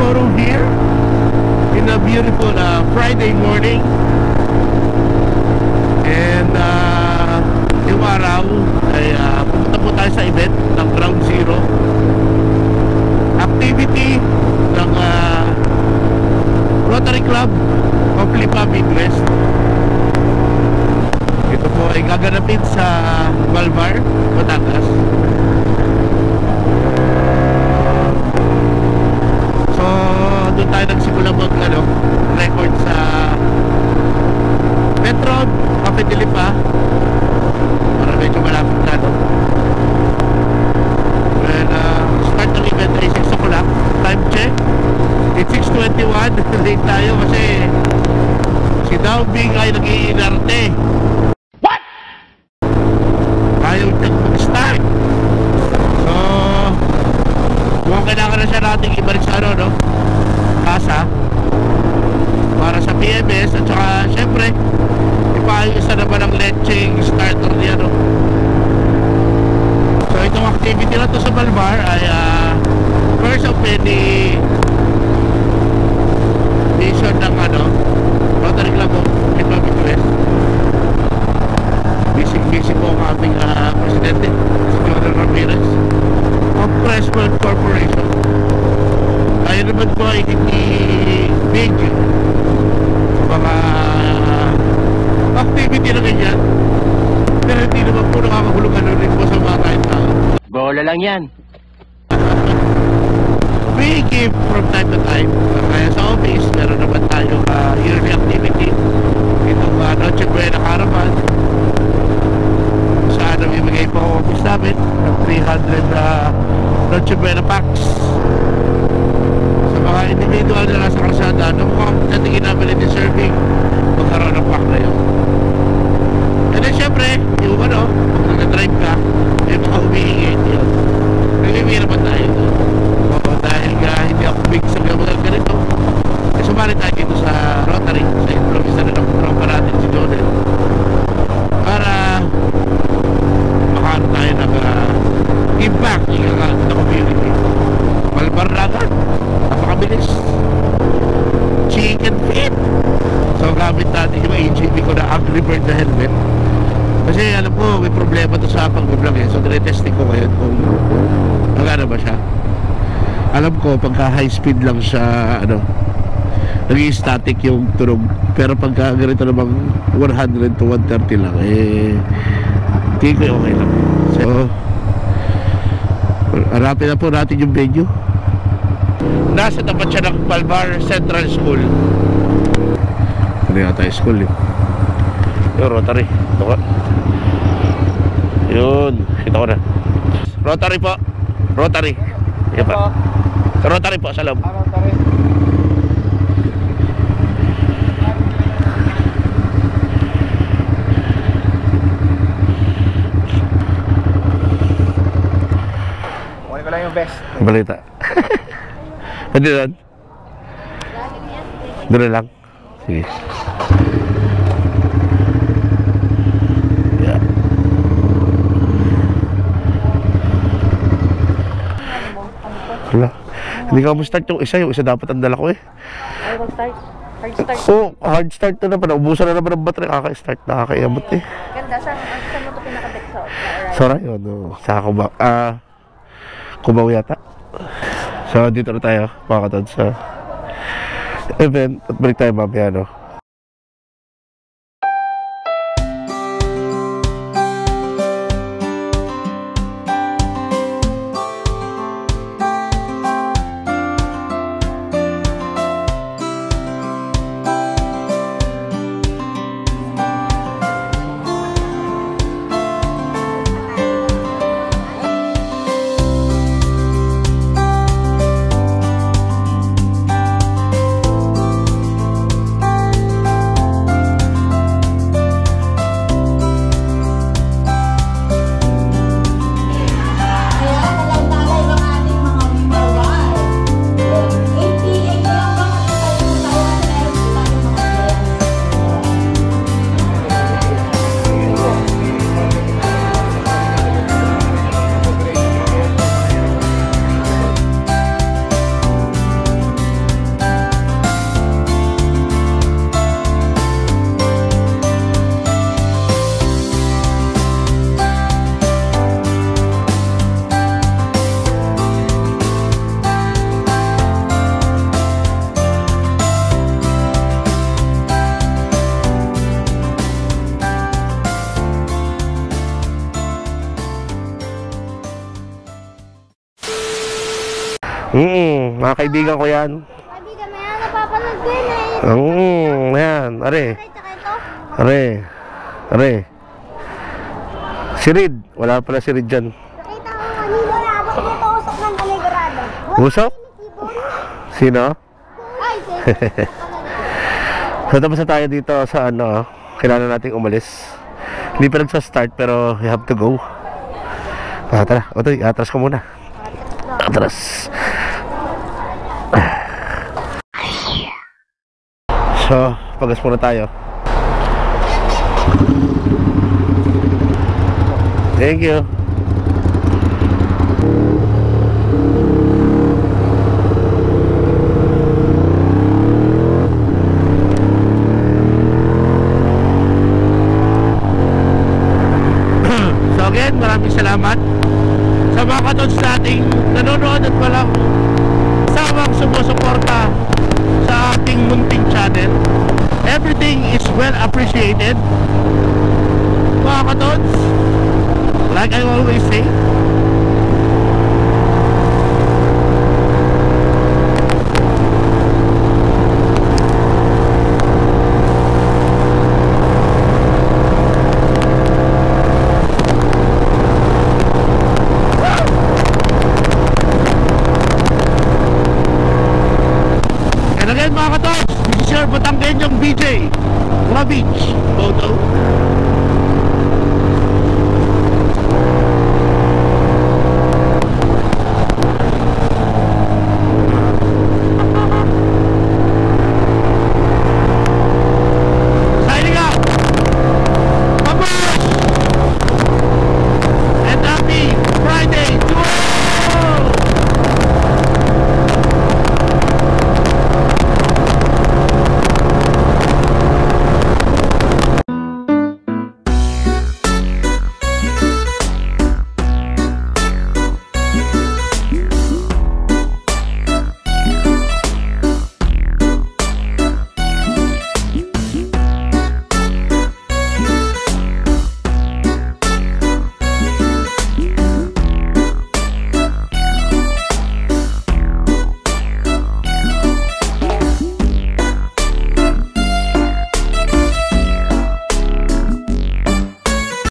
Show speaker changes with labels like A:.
A: photo here in a beautiful Friday morning. And yung araw ay pumunta po tayo sa event ng Ground Zero activity ng Rotary Club of Lipa Midwest. Ito po ay gaganapin sa Malvar, Batangas. So doon tayo nagsimula mag-record sa Metro Cafe de Lipa para medyo malapit na when start ng event ay 6 o'clock. Time check, it's 6:21. Late tayo kasi si Daubing ay nag-iinarte. What? Ayaw niyang mag-start. So mukhang kailangan na siya nating ibalik sa kasa para sa PMS. At saka syempre ipaayos na naman ang lecheng starter niya So itong activity na to sa Malvar ay first of many edition ng Rotary Club of Lipa Midwest. Busy po ang aming presidente, si Jonathan Ramirez of Crestwood Corporation. Tayo naman po ay hindi big mga activity na ganyan, pero hindi naman po nakakahulugan rin po sa mga kahit tao.
B: Bola lang yan.
A: We give from time to time. Kaya sa office meron naman tayo yearly activity. Itong Noche Buena Caravan, saan namimigay po ang office namin ng 300 Noche Buena packs sa mga individual na nasa kalsada na mukhang natingin namin in serving magkaroon ng pack na yun. And then syempre yung pag nag-drive ka may mga humihingi yun, nagmimira pa tayo dahil hindi ako big sa mga ganito. Sumali tayo dito sa Rotary, sa influence na ng tropa natin si Jonel, para makaano tayo nag-impact ng community. Malbar na agad, napakabilis, chicken feet. So gamit natin yung AGV ko na Angry Bird na helmet, kasi alam ko may problema to sa pag-vlog so tinetesting ko ngayon kung magana ba siya. Alam ko pagka high speed lang siya naging static yung tunog, pero pagka ganito namang 100 to 130 lang tingin ko okay lang. So harapin na po natin yung venue. Nasa tapat siya ng Malvar Central School. Ano yata yung school yung Rotary. Ito ko yun, kita ko na Rotary po. Rotary yan pa. Rotary po sa loob.
C: Rotary. Kunin ko lang yung best.
A: Balita. Pwede doon? Doon lang? Sige. Yeah. Wala. Hindi ka mo-start yung isa dapat ang dala ko
D: Ay, mag-start. Hard start.
A: Oo, hard start na naman. Ubusan na naman ang battery. Kaka-start. Nakakayamot
D: Ganda. Saan mo ito pinaka-deck sa
A: Sorry, sa Cubao yata. So dito na tayo mga katod sa event at balik tayo mamaya Mga kaibigan ko yan.
B: Kaibigan mo yan, napapanood ko yun eh.
A: Ayan, are.
B: Tsaka ito.
A: Are. Si Reed. Wala pala si Reed dyan.
B: Nakita ko kanina na habang dito usok ng kaligurado.
A: Usok? Sino?
B: Ay,
A: So tapos na tayo dito sa ano, kailangan nating umalis. Hindi pa nagsa-start pero we have to go. Tara, Otoy, atras ko muna. Atras. So, pagas muna tayo. Thank you. So again, maraming salamat sa mga katods nating nanonood at walang sawang sumusuporta sa ating munting channel. Everything is well appreciated, mga katods. Like I always say, and again mga katods, this is your Batanggenyong BJ Lavich Photo.